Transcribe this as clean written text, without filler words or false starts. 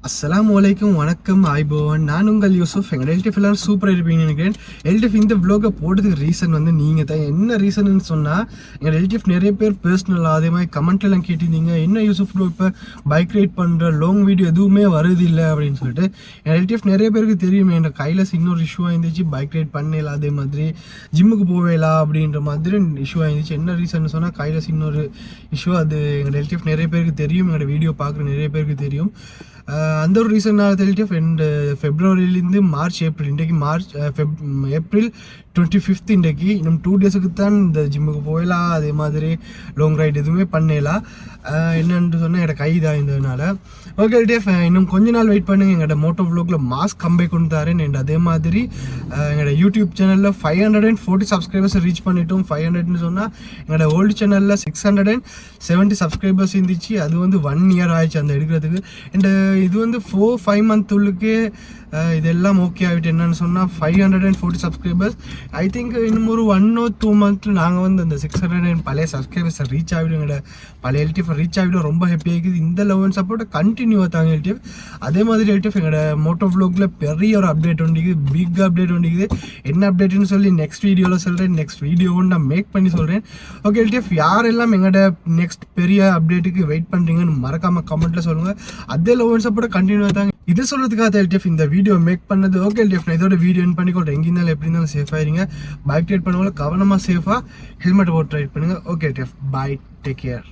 அஸ்ஸலாமு அலைக்கும், வணக்கம், ஆய்போவன். நான் உங்கள் யூசுஃப். எங்கள் எல்டிஎஃப் எல்லாரும் சூப்பராக இருப்பீங்கன்னு நினைக்கிறேன். எல்டிஎஃப் இந்த வ்ளோகை போட்டதுக்கு ரீசன் வந்து நீங்கள் தான். என்ன ரீசன்னு சொன்னால், எங்கள் எல்டிஎஃப் நிறைய பேர் பர்சனலாக அதே மாதிரி கமெண்ட்லாம் கேட்டிருந்தீங்க, என்ன யூசுஃப் ப்ரோ இப்போ பைக் ரைட் பண்ணுற லாங் வீடியோ எதுவுமே வருதில்லை அப்படின்னு சொல்லிட்டு. எங்கள் எல்டிஎஃப் நிறைய பேருக்கு தெரியுமே, என் கையில் இன்னொரு இஷ்யூவாக இருந்துச்சு, பைக் ரைட் பண்ணல, அதே மாதிரி ஜிம்முக்கு போவேலாம் அப்படின்ற மாதிரி இஷ்யூவாக இருந்துச்சு. என்ன ரீசன் சொன்னால், கையில் இன்னொரு இஷ்யூ. அது எங்கள் எல்டிஎஃப் நிறைய பேருக்கு தெரியும், எங்களோட வீடியோ பார்க்குற நிறைய பேருக்கு தெரியும். அந்த ஒரு ரீசனால் எல்டிஎஃப் ஃபெப்ரவரியிலேருந்து ஏப்ரல், இன்றைக்கு ஏப்ரல் 25 இன்றைக்கு இன்னும் 2 டேஸுக்கு தான் இந்த ஜிம்முக்கு போயிடலாம், அதே மாதிரி லாங் ரைட் எதுவுமே பண்ணலாம். என்னென்னு சொன்னால் என்னோட கை தான் இருந்ததுனால. ஓகே எல்டிஎஃப், இன்னும் கொஞ்ச நாள் வெயிட் பண்ணுங்க. எங்களோட மோட்டோ வ்ளாகில் மாஸ்க் கம்பேக் கொண்டு தரேன். அண்ட் அதே மாதிரி எங்களோட யூடியூப் சேனலில் 540 சப்ஸ்கிரைபர்ஸ் ரீச் பண்ணிட்டோம். 500ன்னு சொன்னால் எங்களோட ஓல்டு சேனலில் 670 சப்ஸ்கிரைபர்ஸ் இருந்துச்சு. அது வந்து 1 year ஆயிடுச்சு அந்த எடுக்கிறதுக்கு. அண்ட் இது வந்து 4-5 month உள்ளுக்கே இதெல்லாம் ஓகே ஆகிட்டு. என்னன்னு சொன்னால் 540 சப்ஸ்கிரைபர்ஸ். ஐ திங்க் இன்னும் ஒரு 1 or 2 month நாங்கள் வந்து அந்த 600 பழைய சப்ஸ்கிரைபர்ஸை ரீச் ஆகிடும். எங்களோட பழைய எல்டிஎஃப் ரீச் ஆகிடும். ரொம்ப ஹாப்பியாக இருக்குது. இந்த லவ் அண்ட் சப்போர்ட்டை கண்டினியூவாக தாங்க எல்டிஎஃப். அதே மாதிரி எல்டிஎஃப் எங்களோட மோட்டோ வ்ளாகில் பெரிய ஒரு அப்டேட் ஒன்றிக்குது, பிக் அப்டேட் ஒன்றிக்குது. என்ன அப்டேட்னு சொல்லி நெக்ஸ்ட் வீடியோவில் சொல்கிறேன். நெக்ஸ்ட் வீடியோவும் நான் மேக் பண்ணி சொல்கிறேன். ஓகே எல்டிஎஃப், யாரெல்லாம் எங்களோட நெக்ஸ்ட் பெரிய அப்டேட்டுக்கு வெயிட் பண்ணுறீங்கன்னு மறக்காமல் கமெண்ட்டில் சொல்லுங்கள். அதே லவ் அண்ட் சப்போர்ட்டை கண்டினியூவாக தாங்க. இது சொல்கிறதுக்காக எல்டிஎஃப் இந்த வீடியோ மேக் பண்ணது. ஓகே எல்டிஎஃப், நான் இதோட வீடியோ என் பண்ணிக்கொள்கிறேன். எங்கே இருந்தாலும் எப்படி இருந்தாலும் சேஃபாக இருங்க. பைக் ரைட் பண்ணுவோம், கவனமாக சேஃபாக ஹெல்மெட் போட்டு ரைட் பண்ணுங்கள். ஓகே எல்டிஎஃப், பாய், டேக் கேர்.